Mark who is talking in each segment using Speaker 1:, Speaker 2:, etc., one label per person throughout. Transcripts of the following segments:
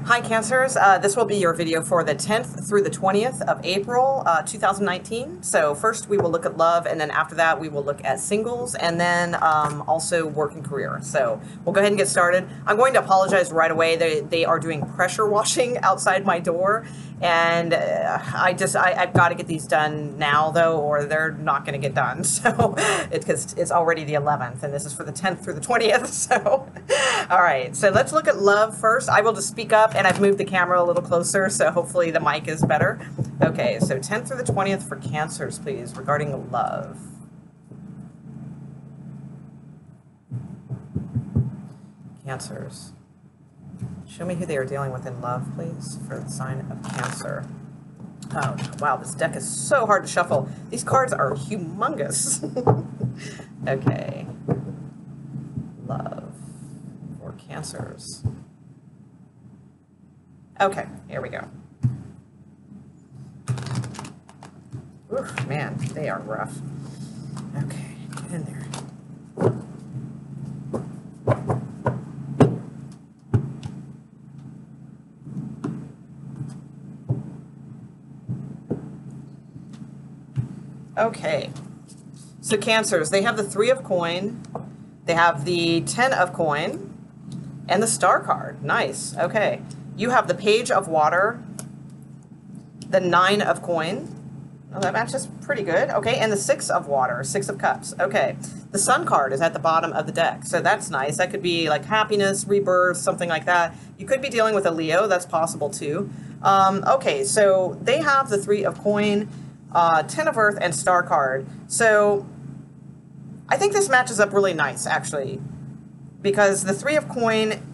Speaker 1: Hi Cancers, this will be your video for the 10th through the 20th of April 2019. So first we will look at love, and then after that we will look at singles, and then also work and career. So we'll go ahead and get started. I'm going to apologize right away. They are doing pressure washing outside my door, and I've got to get these done now though, or they're not going to get done. So because it's already the 11th and this is for the 10th through the 20th. So all right, so let's look at love first. I will just speak up, and I've moved the camera a little closer, so hopefully the mic is better. Okay, so 10th through the 20th for Cancers, please, regarding love. Cancers. Show me who they are dealing with in love, please, for the sign of Cancer. Oh, wow, this deck is so hard to shuffle. These cards are humongous. Okay. Love for Cancers. Okay, here we go. Oof, man, they are rough. Okay, get in there. Okay, so Cancers, they have the 3 of coin, they have the 10 of coin, and the star card. Nice, okay. You have the page of water, the 9 of coin. Oh, that matches pretty good. Okay, and the 6 of water, 6 of cups. Okay, the sun card is at the bottom of the deck, so that's nice. That could be like happiness, rebirth, something like that. You could be dealing with a Leo, that's possible too. Okay, so they have the 3 of coin, 10 of earth, and star card. So I think this matches up really nice, actually, because the 3 of coin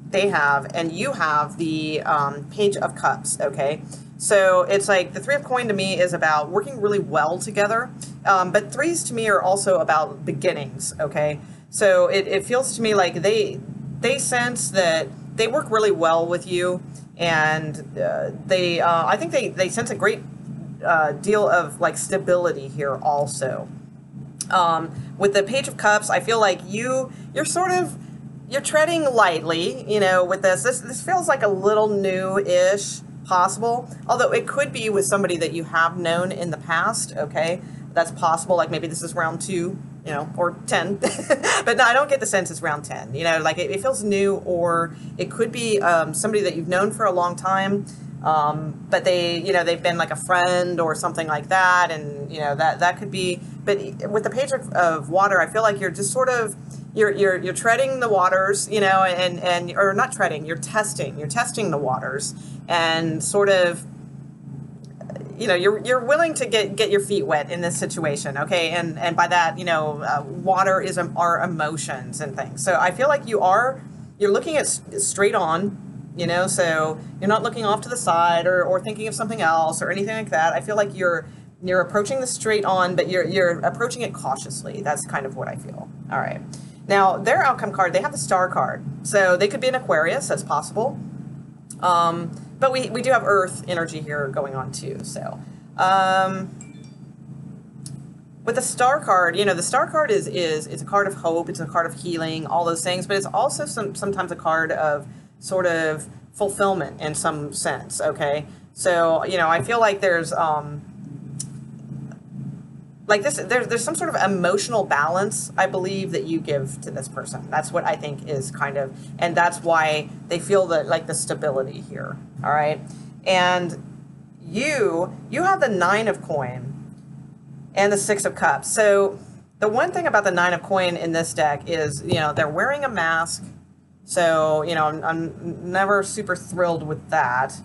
Speaker 1: they have, and you have the page of cups, okay? So it's like the 3 of coin to me is about working really well together, but 3s to me are also about beginnings, okay? So it feels to me like they sense that they work really well with you, and I think they sense a great deal of like stability here also. With the page of cups, I feel like you're treading lightly, you know, with this. This feels like a little new-ish possible, although it could be with somebody that you have known in the past, okay? That's possible, like maybe this is round 2, you know, or 10. But no, I don't get the sense it's round 10, you know, like it feels new, or it could be somebody that you've known for a long time, but they've been like a friend or something like that, and, you know, that could be, but with the page of water, I feel like you're just sort of, you're treading the waters, you know, or not treading, you're testing the waters, and sort of, you know, you're willing to get your feet wet in this situation, okay, and by that, you know, water is our emotions and things. So I feel like you're looking at straight on, you know, so you're not looking off to the side or thinking of something else or anything like that. I feel like you're approaching this straight on, but you're approaching it cautiously. That's kind of what I feel. All right. Now, their outcome card, they have the star card. So they could be an Aquarius, that's possible. But we do have Earth energy here going on too. So with the star card, you know, the star card is a card of hope, it's a card of healing, all those things, but it's also sometimes a card of sort of fulfillment in some sense, okay? So, you know, I feel like there's like this, there's some sort of emotional balance, I believe, that you give to this person. That's what I think is kind of, and that's why they feel the stability here, all right? And you have the 9 of coin and the 6 of cups. So the one thing about the 9 of coin in this deck is, you know, they're wearing a mask. So, you know, I'm never super thrilled with that.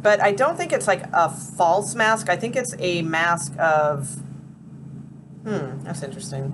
Speaker 1: But I don't think it's like a false mask. I think it's a mask of, that's interesting.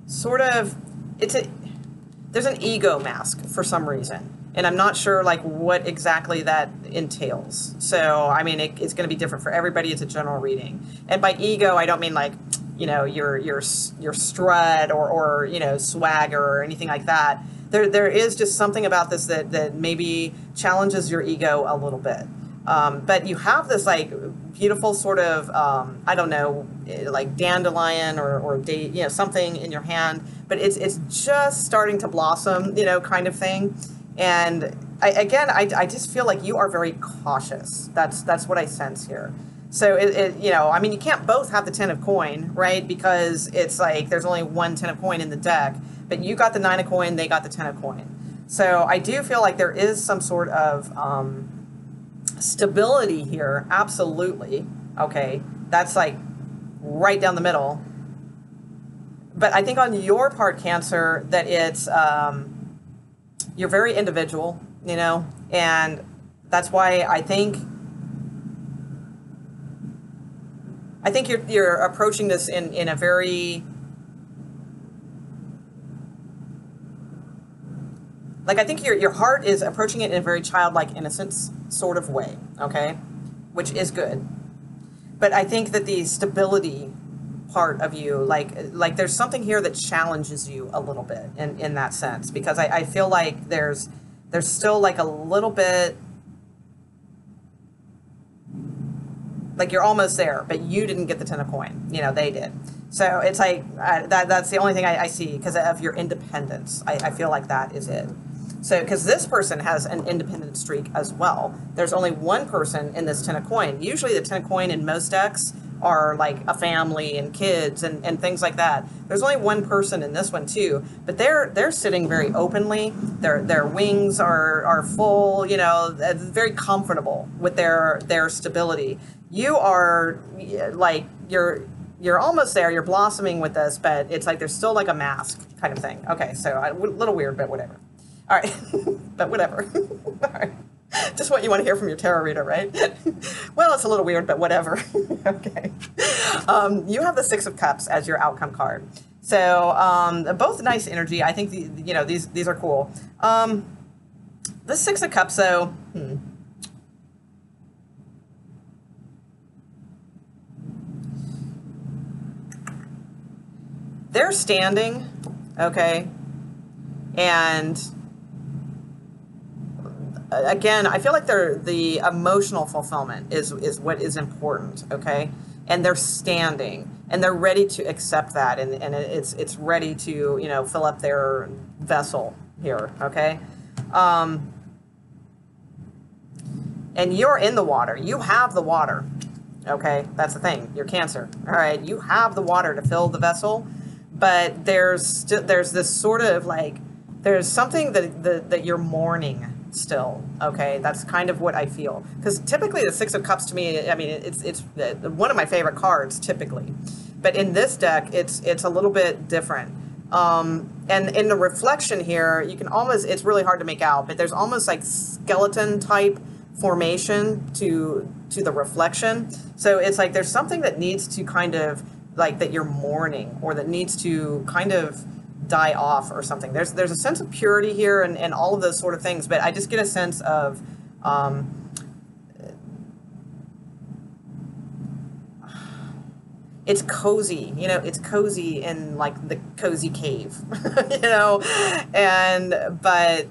Speaker 1: Sort of, there's an ego mask for some reason. And I'm not sure like what exactly that entails. So, I mean, it's going to be different for everybody. It's a general reading. And by ego, I don't mean like, you know, your strut or, you know, swagger or anything like that. There is just something about this that maybe challenges your ego a little bit. But you have this like beautiful sort of, I don't know, like dandelion or you know, something in your hand but it's just starting to blossom, you know, kind of thing. And I just feel like you are very cautious. That's what I sense here. So you know, I mean, you can't both have the 10 of coin, right? Because it's like there's only one 10 of coin in the deck, but you got the 9 of coin, they got the 10 of coin. So I do feel like there is some sort of stability here, absolutely. Okay, that's like right down the middle. But I think on your part, Cancer, that it's you're very individual, you know, and that's why I think you're approaching this in a very, like, I think your heart is approaching it in a very childlike innocence sort of way, okay, which is good. But I think that the stability part of you, like there's something here that challenges you a little bit in that sense, because I feel like there's still like a little bit, like you're almost there, but you didn't get the 10 of coin, you know, they did. So it's like that's the only thing I see because of your independence. I feel like that is it. So, because this person has an independent streak as well. There's only one person in this 10 of coin. Usually the 10 of coin in most decks are like a family and kids and things like that. There's only one person in this one too, but they're sitting very openly. Their wings are full, you know, very comfortable with their stability. You are like you're almost there. You're blossoming with this, but it's like there's still like a mask kind of thing. Okay, so a little weird, but whatever. All right, but whatever. All right. Just what you want to hear from your tarot reader, right? Well, it's a little weird, but whatever. Okay. You have the 6 of Cups as your outcome card. So both nice energy. I think you know these are cool. The 6 of Cups, though. They're standing, okay, and again, I feel like the emotional fulfillment is what is important, okay? And they're standing, and they're ready to accept that, and it's ready to, you know, fill up their vessel here, okay? And you're in the water. You have the water, okay? That's the thing. You're Cancer, all right? You have the water to fill the vessel, but there's this sort of like, there's something that you're mourning still, okay? That's kind of what I feel, because typically the 6 of Cups to me, I mean, it's one of my favorite cards typically, but in this deck it's a little bit different. And in the reflection here, you can almost, it's really hard to make out, but there's almost like skeleton type formation to the reflection. So it's like there's something that needs to kind of like that you're mourning, or that needs to kind of die off or something. There's a sense of purity here and all of those sort of things, but I just get a sense of it's cozy, you know, it's cozy in like the cozy cave, you know, but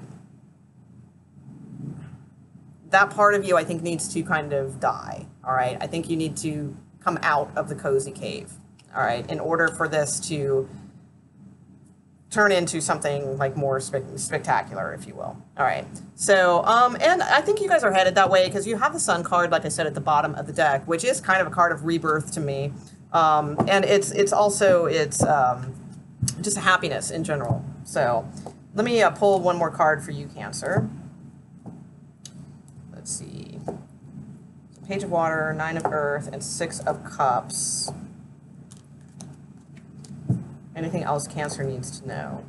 Speaker 1: that part of you I think needs to kind of die, all right? I think you need to come out of the cozy cave, all right, in order for this to turn into something like more spectacular, if you will. All right. So, and I think you guys are headed that way because you have the Sun card, like I said, at the bottom of the deck, which is kind of a card of rebirth to me. And it's also just a happiness in general. So let me pull one more card for you, Cancer. Let's see. Page of Water, 9 of Earth, and 6 of Cups. Anything else Cancer needs to know?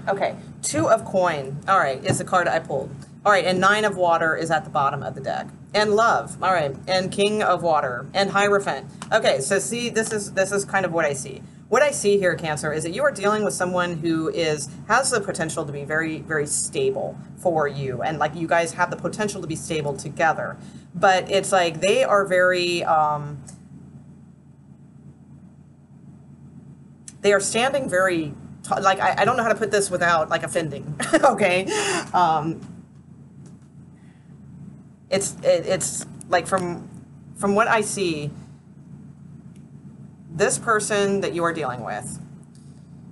Speaker 1: Okay, 2 of Coin. All right, is the card I pulled. All right, and 9 of Water is at the bottom of the deck. And Love. All right, and King of Water and Hierophant. Okay, so see, this is kind of what I see. What I see here, Cancer, is that you are dealing with someone who has the potential to be very, very stable for you, and like you guys have the potential to be stable together. But it's like they are very, they are standing very, like, I don't know how to put this without, like, offending, okay? It's like, from from what I see, this person that you are dealing with,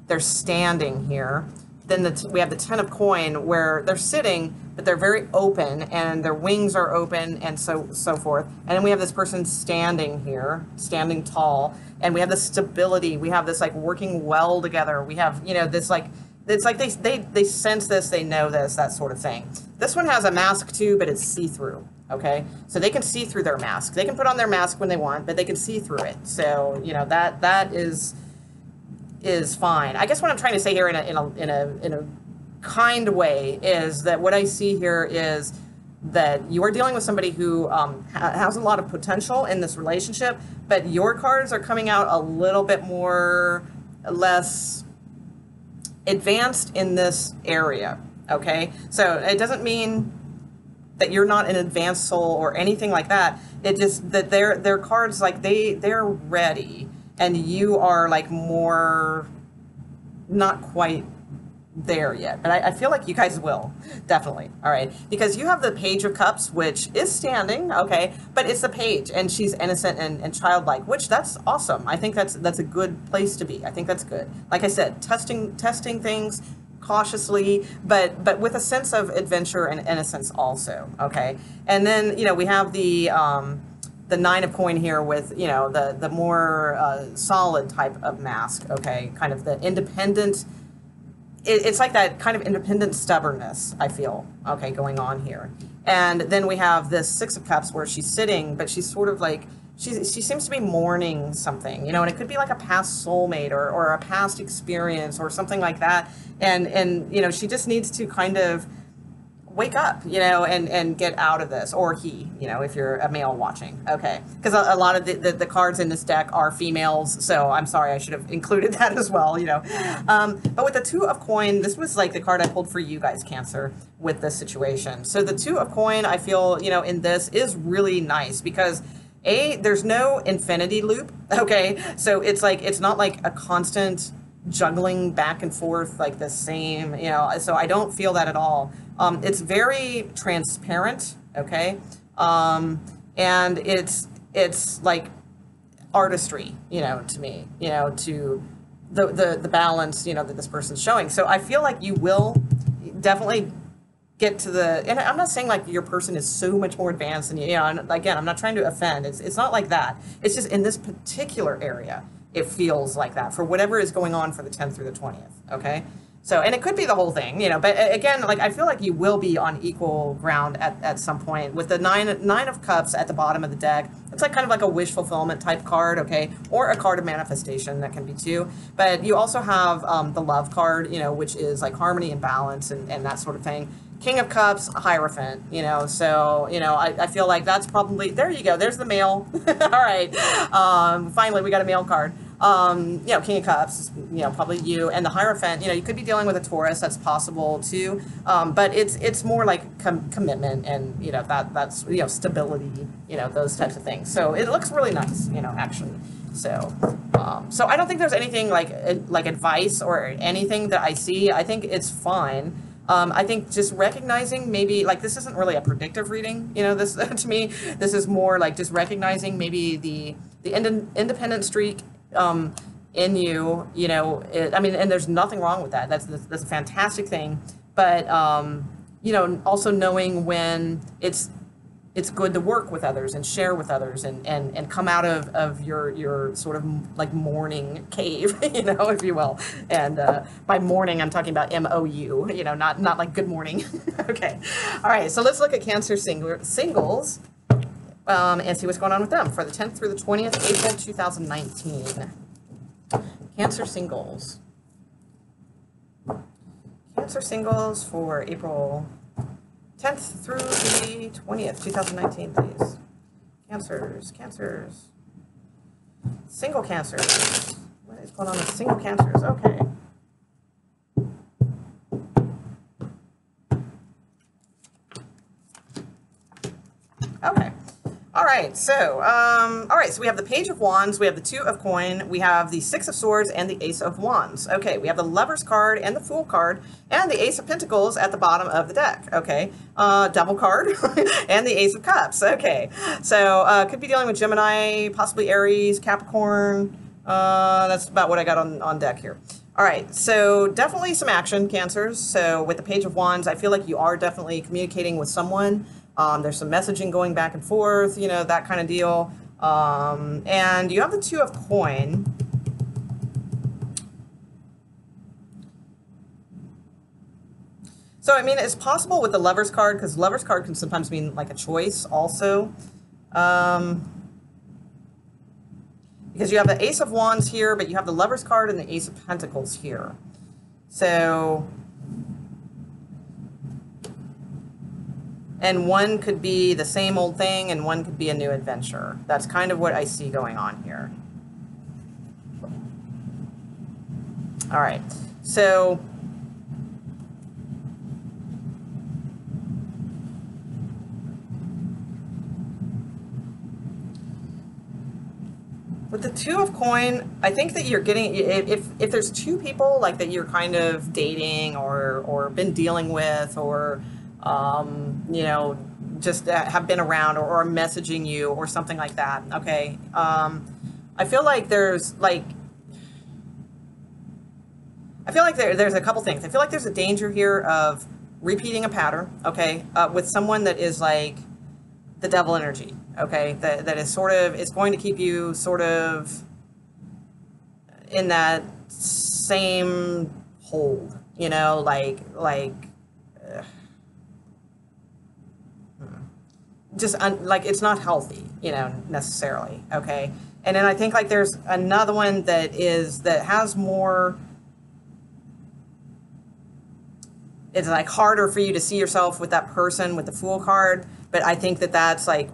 Speaker 1: they're standing here. Then we have the 10 of coin where they're sitting, but they're very open and their wings are open and so forth. And then we have this person standing here, standing tall, and we have this stability. We have this like working well together. We have, you know, this like, it's like they sense this, they know this, that sort of thing. This one has a mask too, but it's see-through, okay? So they can see through their mask. They can put on their mask when they want, but they can see through it. So, you know, that is fine. I guess what I'm trying to say here in a kind way is that what I see here is that you are dealing with somebody who has a lot of potential in this relationship, but your cards are coming out a little bit less advanced in this area, okay? So it doesn't mean that you're not an advanced soul or anything like that. It just that their cards, like they're ready, and you are like more not quite there yet, but I feel like you guys will, definitely. All right, because you have the Page of Cups, which is standing, okay, but it's the page, and she's innocent and childlike, which that's awesome. I think that's a good place to be. I think that's good. Like I said, testing things cautiously, but with a sense of adventure and innocence also, okay. And then, you know, we have the 9 of coin here with, you know, the more solid type of mask, okay, kind of the independent. It's like that kind of independent stubbornness, I feel, okay, going on here. And then we have this 6 of Cups where she's sitting, but she's sort of like, she seems to be mourning something, you know, and it could be like a past soulmate or a past experience or something like that. And you know, she just needs to kind of wake up, you know, and get out of this, or he, you know, if you're a male watching, okay, because a lot of the cards in this deck are females, so I'm sorry, I should have included that as well, you know. But with the 2 of coin, this was like the card I pulled for you guys, Cancer, with this situation. So the 2 of coin, I feel, you know, in this is really nice because there's no infinity loop, okay, so it's like, it's not like a constant juggling back and forth like the same, you know, so I don't feel that at all. It's very transparent, okay, and it's like artistry, you know, to me, you know, to the balance, you know, that this person's showing. So I feel like you will definitely get to and I'm not saying like your person is so much more advanced than you, know, and again, I'm not trying to offend. It's not like that. It's just in this particular area, it feels like that for whatever is going on for the 10th through the 20th, okay? So, and it could be the whole thing, you know, but again, like I feel like you will be on equal ground at some point. With the 9 of Cups at the bottom of the deck, it's like kind of like a wish fulfillment type card, okay? Or a card of manifestation, that can be too. But you also have the Love card, you know, which is like harmony and balance and that sort of thing. King of Cups, Hierophant, you know, so, you know, I feel like that's probably, there you go, there's the male. All right, finally we got a male card. You know, King of Cups, you know, probably you, and the Hierophant, you know, you could be dealing with a Taurus, that's possible too, but it's more like commitment and, you know, that's, you know, stability, you know, those types of things. So it looks really nice, you know, actually. So, so I don't think there's anything like advice or anything that I see. I think it's fine. I think just recognizing maybe, like, this isn't really a predictive reading, you know, this, to me, this is more like just recognizing maybe the independent streak in you, you know, I mean, and there's nothing wrong with that. That's a fantastic thing. But, you know, also knowing when it's good to work with others and share with others and come out of your sort of like mourning cave, you know, if you will. And by mourning, I'm talking about MOU, you know, not like good morning. Okay. All right. So let's look at Cancer singles and see what's going on with them for the 10th through the 20th, April 2019. Cancer singles. Cancer singles for April 10th through the 20th, 2019, please. Cancers. Single cancers. What is going on with single cancers? Okay. Okay. All right, so we have the Page of Wands, we have the Two of Coin, we have the Six of Swords, and the Ace of Wands. Okay, we have the Lovers card and the Fool card, and the Ace of Pentacles at the bottom of the deck. Okay, Devil card, and the Ace of Cups. Okay, so could be dealing with Gemini, possibly Aries, Capricorn. That's about what I got on deck here. All right, so definitely some action, Cancers. So with the Page of Wands, I feel like you are definitely communicating with someone. There's some messaging going back and forth, you know, that kind of deal. And you have the Two of Coin. So, I mean, it's possible with the Lovers card, because Lovers card can sometimes mean like a choice also. Because you have the Ace of Wands here, but you have the Lovers card and the Ace of Pentacles here. So... and one could be the same old thing, and one could be a new adventure. That's kind of what I see going on here. All right, so with the Two of Coin, I think that you're getting, if there's two people like that you're kind of dating or been dealing with, or you know, just have been around or messaging you or something like that. Okay. I feel like there's like, there's a couple things. I feel like there's a danger here of repeating a pattern. Okay. With someone that is like the devil energy. Okay. That is sort of, it's going to keep you sort of in that same hold, you know, like, like it's not healthy, you know, necessarily. Okay. And then I think like there's another one that has more, it's like harder for you to see yourself with that person with the Fool card, but I think that that's like,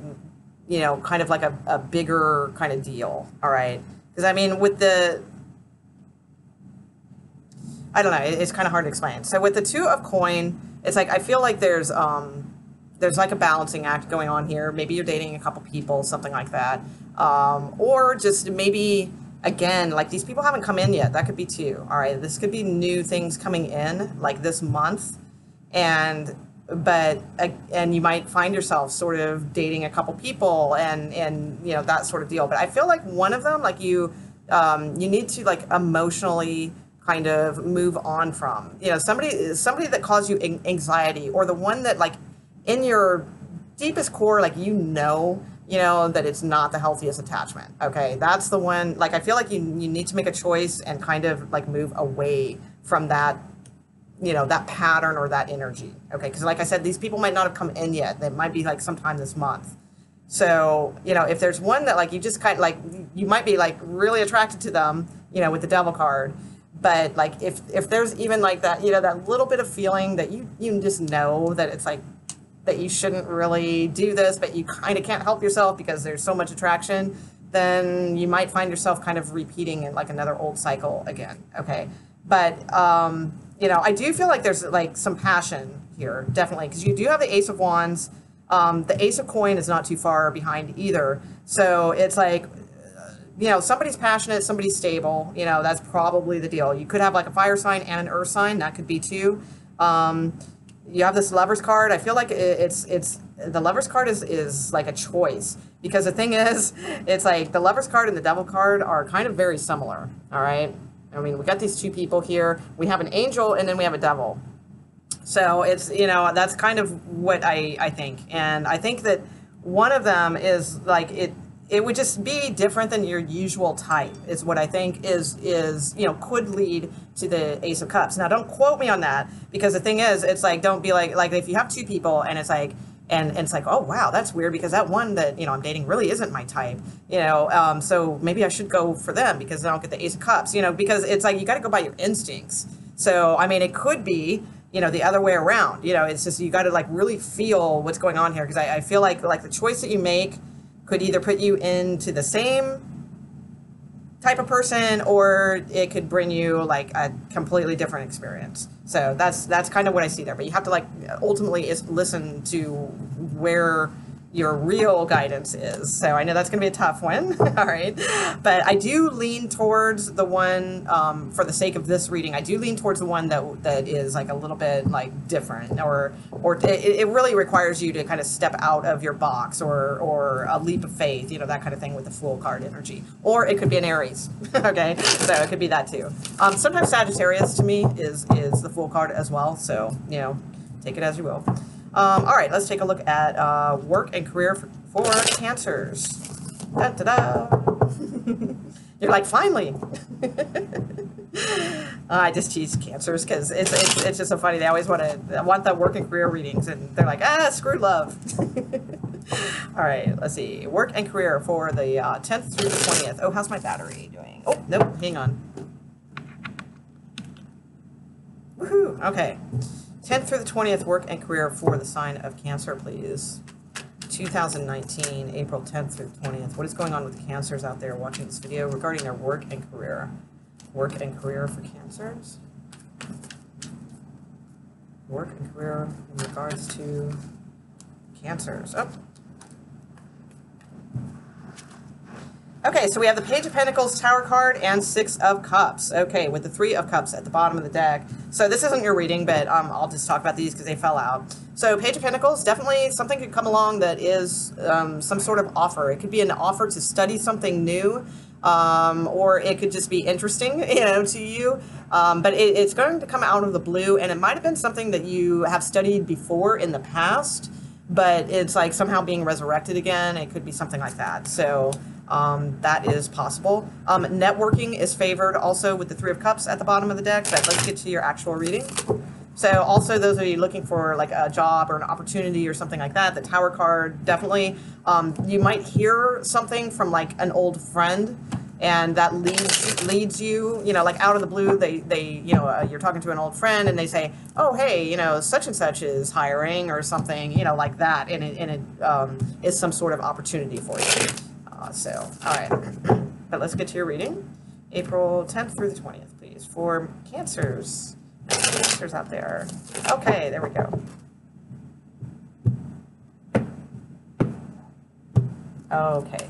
Speaker 1: you know, kind of like a bigger kind of deal. All right. Because I mean, with the, I don't know, it's kind of hard to explain. So with the Two of Coin, it's like I feel like there's like a balancing act going on here. Maybe you're dating a couple people, something like that. Or just maybe, again, like these people haven't come in yet. That could be too. All right. This could be new things coming in like this month. And you might find yourself sort of dating a couple people and you know, that sort of deal. But I feel like one of them, like you need to like emotionally kind of move on from, you know, somebody that caused you anxiety, or the one that like, in your deepest core, like, you know that it's not the healthiest attachment. Okay, that's the one. Like, I feel like you need to make a choice and kind of like move away from that, you know, that pattern or that energy. Okay, because like I said, these people might not have come in yet. They might be like sometime this month. So, you know, if there's one that like you just kind of like, you might be like really attracted to them, you know, with the Devil card. But like if there's even like that, you know, that little bit of feeling that you just know that it's like, that you shouldn't really do this, but you kind of can't help yourself because there's so much attraction, then you might find yourself kind of repeating in like another old cycle again. Okay. But, you know, I do feel like there's like some passion here, definitely, because you do have the Ace of Wands. The Ace of Coin is not too far behind either. So it's like, you know, somebody's passionate, somebody's stable, you know, that's probably the deal. You could have like a fire sign and an earth sign, that could be too. You have this Lovers card. I feel like it's the Lovers card is like a choice, because the thing is, it's like the Lovers card and the Devil card are kind of very similar. All right. I mean, we got these two people here. We have an angel and then we have a devil. So it's, you know, that's kind of what I think. And I think that one of them is like it would just be different than your usual type, is what I think is, you know, could lead to the Ace of Cups. Now, don't quote me on that, because the thing is, it's like, don't be like if you have two people and it's like, and it's like, oh, wow, that's weird, because that one that, you know, I'm dating really isn't my type, you know, so maybe I should go for them because then I'll get the Ace of Cups, you know, because it's like, you got to go by your instincts. So, I mean, it could be, you know, the other way around, you know, it's just, you got to like really feel what's going on here, because I feel like the choice that you make could either put you into the same type of person, or it could bring you like a completely different experience. So that's kind of what I see there. But you have to like ultimately listen to where, your real guidance is. So I know that's going to be a tough one. All right. But I do lean towards the one, for the sake of this reading, I do lean towards the one that is like a little bit like different, or it really requires you to kind of step out of your box, or a leap of faith, you know, that kind of thing with the Fool card energy. Or it could be an Aries. Okay. So it could be that too. Sometimes Sagittarius to me is the Fool card as well. So, you know, take it as you will. All right, let's take a look at work and career for Cancers. Da-da-da. You're like, finally. I just tease Cancers because it's just so funny. They always want the work and career readings, and they're like, screw love. All right, let's see. Work and career for the 10th through the 20th. Oh, how's my battery doing? Oh, nope, hang on. Woohoo, okay. 10th through the 20th, work and career for the sign of Cancer, please. 2019, April 10th through the 20th. What is going on with the Cancers out there watching this video regarding their work and career? Work and career for Cancers. Work and career in regards to Cancers. Oh. Okay, so we have the Page of Pentacles, Tower card, and Six of Cups. Okay, with the Three of Cups at the bottom of the deck. So this isn't your reading, but I'll just talk about these because they fell out. So Page of Pentacles, definitely something could come along that is some sort of offer. It could be an offer to study something new, or it could just be interesting, you know, to you. But it's going to come out of the blue, and it might have been something that you have studied before in the past, but it's like somehow being resurrected again. It could be something like that. So that is possible. Networking is favored also with the Three of Cups at the bottom of the deck, but let's get to your actual reading. So also those of you looking for like a job or an opportunity or something like that, the Tower card, definitely. You might hear something from like an old friend, and that leads you, you know, like out of the blue, they you know, you're talking to an old friend and they say, oh, hey, you know, such and such is hiring or something, you know, like that. And it is some sort of opportunity for you. So, all right, but let's get to your reading. April 10th through the 20th, please, for Cancers. Cancers out there. Okay, there we go. Okay.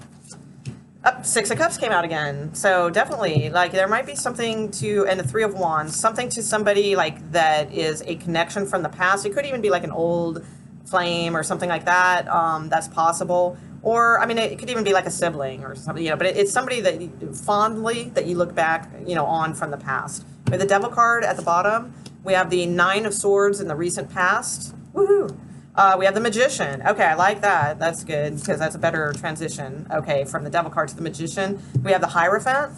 Speaker 1: Six of Cups came out again. So definitely, like, there might be something to, and the Three of Wands, something to somebody, like, that is a connection from the past. It could even be, like, an old flame or something like that. That's possible. Or, I mean, it could even be, like, a sibling or something, you know, but it's somebody that you, fondly, that you look back, you know, on from the past. With the Devil card at the bottom, we have the Nine of Swords in the recent past. Woohoo! We have the Magician. Okay, I like that. That's good, because that's a better transition. Okay, from the Devil card to the Magician. We have the Hierophant.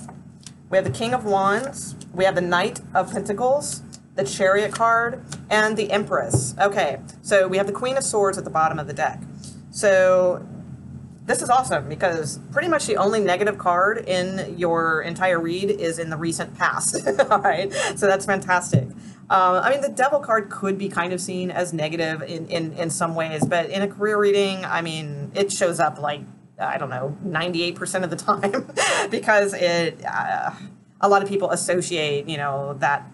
Speaker 1: We have the King of Wands. We have the Knight of Pentacles, the Chariot card, and the Empress. Okay, so we have the Queen of Swords at the bottom of the deck. So this is awesome, because pretty much the only negative card in your entire read is in the recent past. All right, so that's fantastic. I mean, the Devil card could be kind of seen as negative in some ways, but in a career reading, I mean, it shows up like, I don't know, 98% of the time, because it, a lot of people associate, you know, that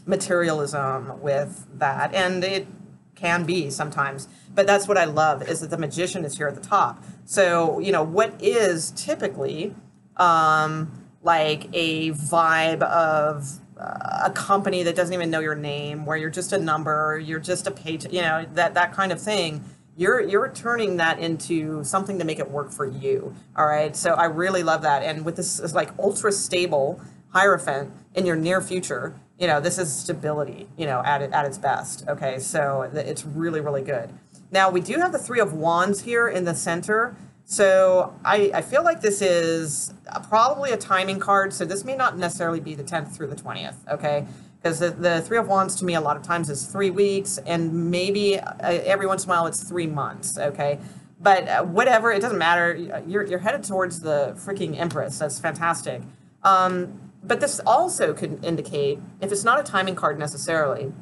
Speaker 1: materialism with that, and it can be sometimes. But that's what I love, is that the Magician is here at the top. So, you know, what is typically like a vibe of a company that doesn't even know your name, where you're just a number, you're just a page, you know, that kind of thing. You're turning that into something to make it work for you. All right. So I really love that. And with this like ultra stable Hierophant in your near future, you know, this is stability, you know, at its best. Okay. So it's really, really good. Now we do have the Three of Wands here in the center. So I feel like this is probably a timing card. So this may not necessarily be the 10th through the 20th, okay? Because the Three of Wands to me a lot of times is 3 weeks, and maybe every once in a while it's 3 months, okay? But whatever, it doesn't matter. You're headed towards the freaking Empress. That's fantastic. But this also could indicate, if it's not a timing card necessarily,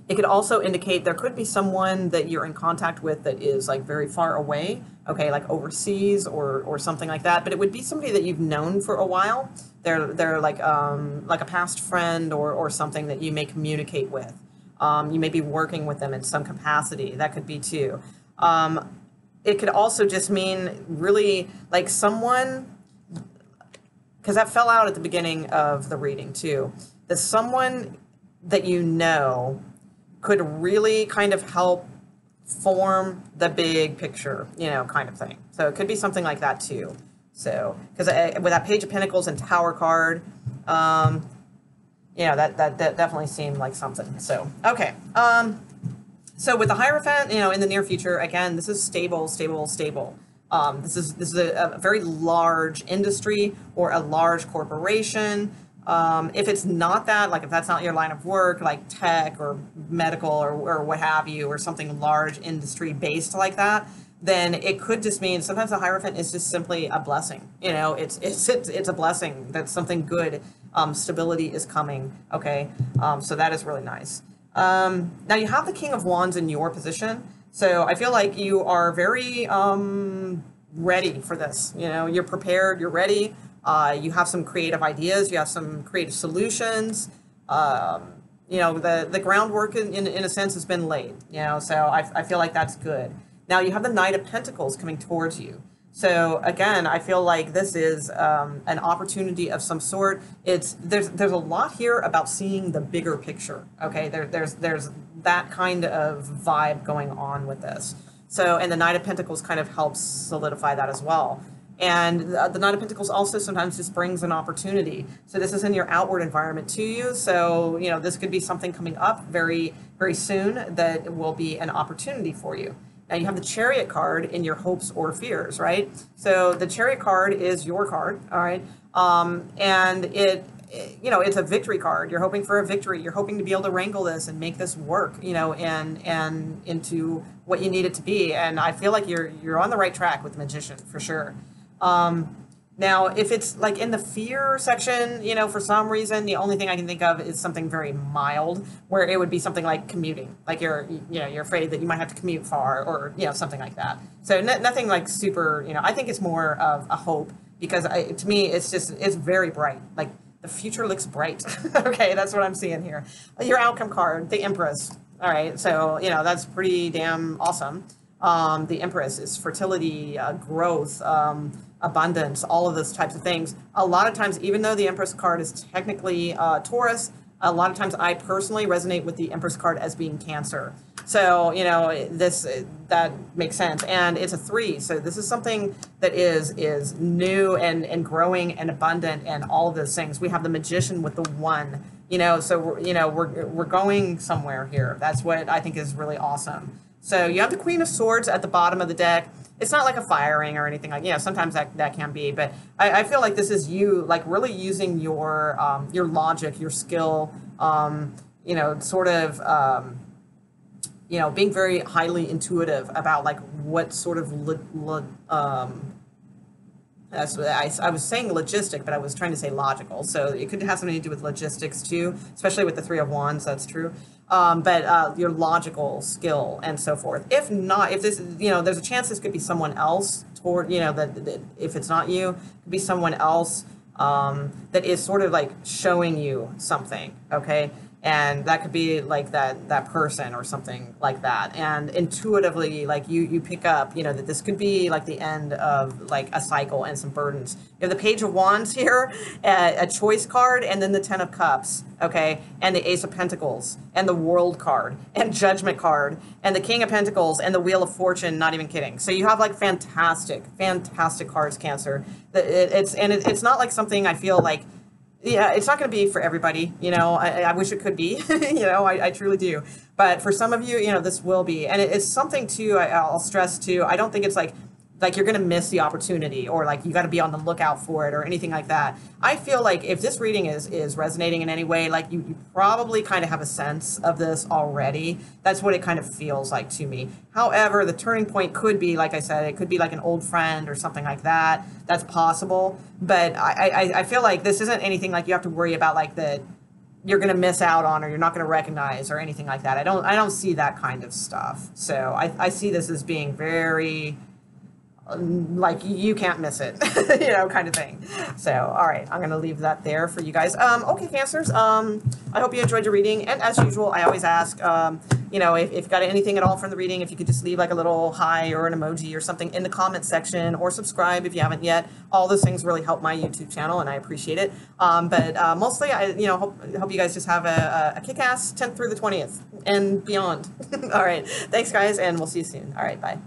Speaker 1: it could also indicate there could be someone that you're in contact with that is like very far away, okay, like overseas or something like that. But it would be somebody that you've known for a while. They're like a past friend or something that you may communicate with. You may be working with them in some capacity. That could be too. It could also just mean really like someone, because that fell out at the beginning of the reading too, that someone that you know could really kind of help form the big picture, you know, kind of thing. So it could be something like that too. So, because with that Page of Pentacles and Tower card, you know, that definitely seemed like something. So, okay. So with the Hierophant, you know, in the near future, again, this is stable, stable, stable. This is a very large industry or a large corporation. If it's not that, like if that's not your line of work, like tech or medical or what have you, or something large industry based like that, then it could just mean sometimes the Hierophant is just simply a blessing. You know, it's a blessing that something good, stability is coming. Okay, so that is really nice. Now you have the King of Wands in your position, so I feel like you are very ready for this. You know, you're prepared, you're ready. You have some creative ideas, you have some creative solutions. You know, the groundwork in a sense has been laid. You know, so I feel like that's good. Now you have the Knight of Pentacles coming towards you. So again, I feel like this is an opportunity of some sort. There's a lot here about seeing the bigger picture. Okay, there's that kind of vibe going on with this. So, and the Knight of Pentacles kind of helps solidify that as well. And the Knight of Pentacles also sometimes just brings an opportunity. So this is in your outward environment to you. So, you know, this could be something coming up very, very soon that will be an opportunity for you. Now you have the Chariot card in your hopes or fears, right? So the Chariot card is your card, all right? And you know, it's a victory card. You're hoping for a victory. You're hoping to be able to wrangle this and make this work, you know, and into what you need it to be. And I feel like you're on the right track with the Magician for sure. Now, if it's like in the fear section, you know, for some reason, the only thing I can think of is something very mild, where it would be something like commuting, like you're afraid that you might have to commute far, or, you know, something like that. So nothing like super, you know, I think it's more of a hope, because to me, it's very bright. Like the future looks bright. Okay, that's what I'm seeing here. Your outcome card, the Empress. All right, so, you know, that's pretty damn awesome. The Empress is fertility, growth, abundance, all of those types of things. A lot of times, even though the Empress card is technically Taurus, a lot of times I personally resonate with the Empress card as being Cancer. So, you know, that makes sense. And it's a 3, so this is something that is new and growing and abundant and all of those things. We have the Magician with the 1, you know, so, you know, we're going somewhere here. That's what I think is really awesome. So you have the Queen of Swords at the bottom of the deck. It's not like a firing or anything like, you know, sometimes that can be, but I feel like this is you like really using your logic, your skill, you know, sort of, you know, being very highly intuitive about like what sort of, I was saying logistic, but I was trying to say logical. So it could have something to do with logistics too, especially with the 3 of Wands, that's true. But your logical skill and so forth. If not, if this, you know, there's a chance this could be someone else toward, you know, that if it's not you, it could be someone else that is sort of like showing you something, okay? And that could be like that person or something like that. And intuitively, like you pick up, you know, that this could be like the end of like a cycle and some burdens. You have the Page of Wands here, a choice card, and then the 10 of Cups, okay? And the Ace of Pentacles, and the World card, and Judgment card, and the King of Pentacles, and the Wheel of Fortune, not even kidding. So you have like fantastic, fantastic cards, Cancer. It's not like something I feel like, yeah, it's not going to be for everybody, you know. I wish it could be, you know, I truly do. But for some of you, you know, this will be. And it's something, too, I'll stress, too, I don't think it's like you're going to miss the opportunity, or like you got to be on the lookout for it or anything like that. I feel like if this reading is resonating in any way, like you probably kind of have a sense of this already. That's what it kind of feels like to me. However, the turning point could be, like I said, it could be like an old friend or something like that. That's possible. But I feel like this isn't anything like you have to worry about like that you're going to miss out on, or you're not going to recognize, or anything like that. I don't see that kind of stuff. So I see this as being very, like, you can't miss it, you know, kind of thing. So, all right, I'm going to leave that there for you guys. Okay, Cancers, I hope you enjoyed your reading. And as usual, I always ask, you know, if you've got anything at all from the reading, if you could just leave like a little hi or an emoji or something in the comment section, or subscribe if you haven't yet. All those things really help my YouTube channel, and I appreciate it. But mostly, I hope you guys just have a kick-ass 10th through the 20th and beyond. All right, thanks guys, and we'll see you soon. All right, bye.